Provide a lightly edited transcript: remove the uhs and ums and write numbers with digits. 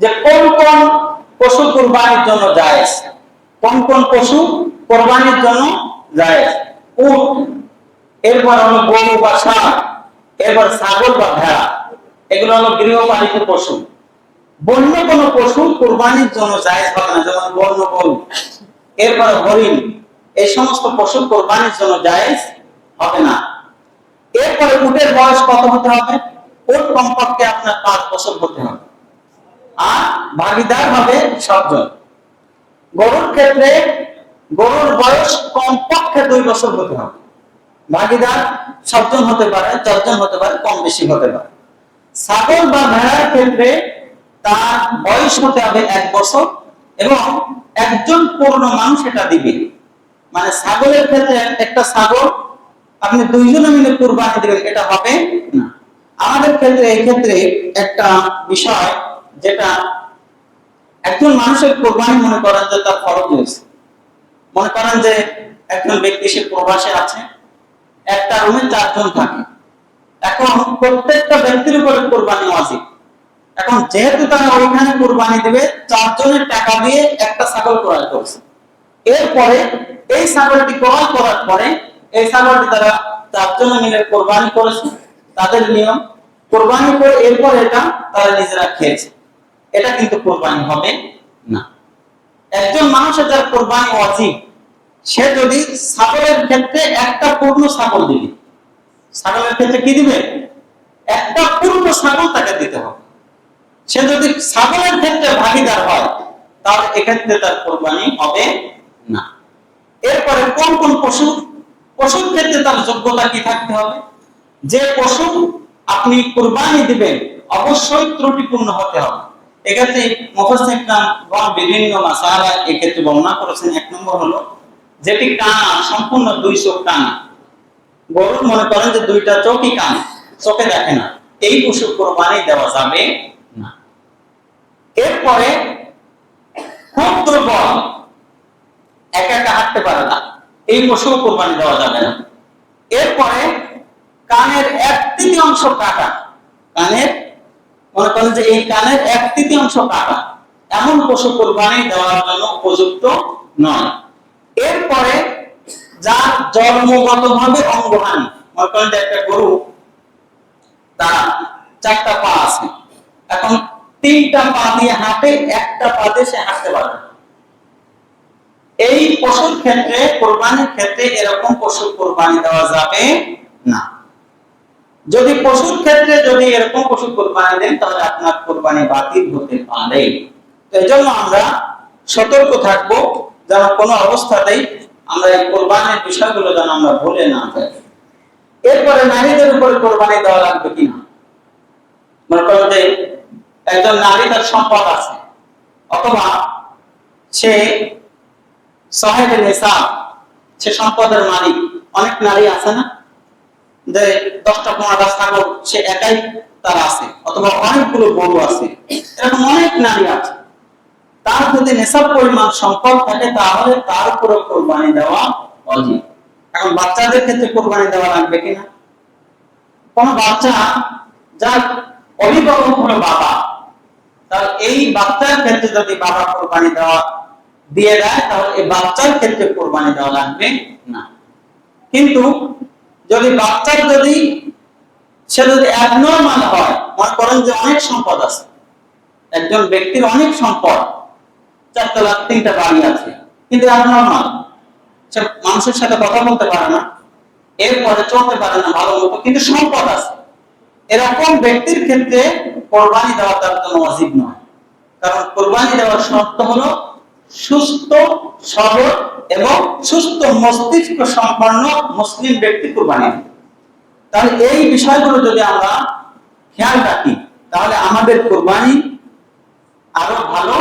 যে কোন কোন পশু কুরবানির জন্য জায়েজ, কোন কোন পশু কুরবানির জন্য জায়েজ। উট, এরপর হলো গরু বা ষাঁড়, এরপর ছাগল বা ভেড়া, এগুলো হলো গৃহপালিত পশু। বন্য কোনো পশু কুরবানির জন্য জায়েজ হবে না, যেমন বন্য গরু, এরপর হরিণ, এই সমস্ত পশু কুরবানির জন্য জায়েজ হবে না। এরপরে উটের বয়স কত হতে হবে? উট কমপক্ষে আপনার 5 বছর হতে হবে, আর ভাগীদার হবে 7 জন। গরুর ক্ষেত্রে গরুর বয়স কমপক্ষে 2 বছর হতে হবে, ভাগীদার 7 জন হতে পারে, 4 জন হতে পারে, কম বেশি হতে পারে। ছাগল বা ভেড়ার ক্ষেত্রে তার বয়স হতে হবে 1 বছর এবং একজন পূর্ণ মানুষ এটা দিবে। মানে ছাগলের ক্ষেত্রে একটা ছাগল আপনি 2 জনে মিলে কুরবানি দিবেন, এটা হবে না। আমাদের ক্ষেত্রে এই ক্ষেত্রে একটা বিষয়, যেটা একজন মানুষের কুরবানি মনে করেন যে তার ফরজ হয়েছে। মনে করেন যে একজন ব্যক্তি সে প্রবাসে আছে, একটা রুমে 4 জন থাকে, এখন প্রত্যেকটা ব্যক্তির উপরে কুরবানি ওয়াজিব। এখন যেহেতু তারা ওইখানে কুরবানি দিবে, 4 জনের টাকা দিয়ে একটা ছাগল ক্রয় করছে, এরপরে এই ছাগলটি ক্রয় করার পরে এই ছাগলটি তারা 4 জনে মিলে কুরবানি করেছে, তাদের নিয়ম কুরবানি করে এরপর এটা তারা নিজেরা খেয়েছে, এটা কিন্তু কুরবানি হবে না। একজন মানুষের যার কুরবানি ওয়াজিব, সে যদি ছাগলের ক্ষেত্রে একটা পূর্ণ ছাগল দিবে, ছাগলের ক্ষেত্রে কি দিবে? একটা পূর্ণ ছাগল তাকে দিতে হবে। সে যদি ছাগলের ক্ষেত্রে ভাগীদার হয়, তাহলে এক্ষেত্রে তার কুরবানি হবে না। এরপরে কোন কোন পশু, পশুর ক্ষেত্রে তার যোগ্যতা কি থাকতে হবে? যে পশু আপনি কুরবানি দিবেন অবশ্যই ত্রুটিপূর্ণ হতে হবে। এক্ষেত্রে মুফাসসিরগণ বিভিন্ন মাসালা এক্ষেত্রে বর্ণনা করেছেন। 1 নম্বর হলো যেটি কানা, সম্পূর্ণ 2 চোখ কানা, গরুর মনে করেন যে 2টা চোখই কানা, চোখে দেখে না, এই পশু কুরবানি দেওয়া যাবে না। এরপরে খুব দুর্বল, একা একা হাঁটতে পারে না, এই পশু কুরবানি দেওয়া যাবে না। এরপরে কানের 1/3 কাটা, কানের মনে করেন যে এই কানের 1/3 কাটা, এমন পশু কুরবানি দেওয়ার জন্য উপযুক্ত নয়। এরপরে যার জন্মগতভাবে অঙ্গহানি, মনে করেন যে একটা গরু তার 4টা পা আছে, এখন 3টা পা দিয়ে হাঁটে, একটা পা দিয়ে সে হাঁটতে পারে না, এই পশুর ক্ষেত্রে কুরবানির ক্ষেত্রে এরকম পশু কুরবানি দেওয়া যাবে না। যদি পশুর ক্ষেত্রে যদি এরকম পশু কুরবানি দেন, তাহলে আপনার কুরবানি বাতিল হতে পারে। এজন্য আমরা সতর্ক থাকবো, যেন কোনো অবস্থাতেই আমরা এই কুরবানির বিষয়গুলো যেন আমরা ভুলে না যাই। এরপরে নারীদের উপরে কুরবানি দেওয়া লাগবে কিনা। মনে করেন যে একজন নারী, তার সম্পদ আছে, অথবা সে সাহেবে নিসাব, সে সম্পদের মালিক। অনেক নারী আছে না যে 10টা 15টা ছাগল সে একাই তার আছে, অথবা অনেকগুলো গরু আছে, এরকম অনেক নারী আছে। তার যদি নিসাব পরিমাণ সম্পদ থাকে, তাহলে তার উপরে কুরবানি দেওয়া ওয়াজিব। এখন বাচ্চাদের ক্ষেত্রে কুরবানি দেওয়া লাগবে কিনা। কোন বাচ্চা যার অভিভাবক হলো বাবা, তার এই বাচ্চার ক্ষেত্রে যদি বাবা কুরবানি দিয়ে দেয়, তাহলে এই বাচ্চার ক্ষেত্রে কুরবানি দেওয়া লাগবে না। কিন্তু যদি বাচ্চার সে যদি অ্যাবনরমাল হয়, মনে করেন যে অনেক সম্পদ আছে, একজন ব্যক্তির অনেক সম্পদ, 4 তলা 3টা বাড়ি আছে, কিন্তু অ্যাবনরমাল, সে মানুষের সাথে কথা বলতে পারে না, এরপরে চলতে পারে না ভালো মতো, কিন্তু সম্পদ আছে, এরকম ব্যক্তির ক্ষেত্রে কুরবানি দেওয়া তার জন্য ওয়াজিব নয়। কারণ কুরবানি দেওয়ার শর্ত হলো সুস্থ, সবল এবং সুস্থ মস্তিষ্ক সম্পন্ন মুসলিম ব্যক্তি কুরবানি দেবে। তাহলে এই বিষয়গুলো যদি আমরা খেয়াল রাখি, তাহলে আমাদের কুরবানি আরো ভালো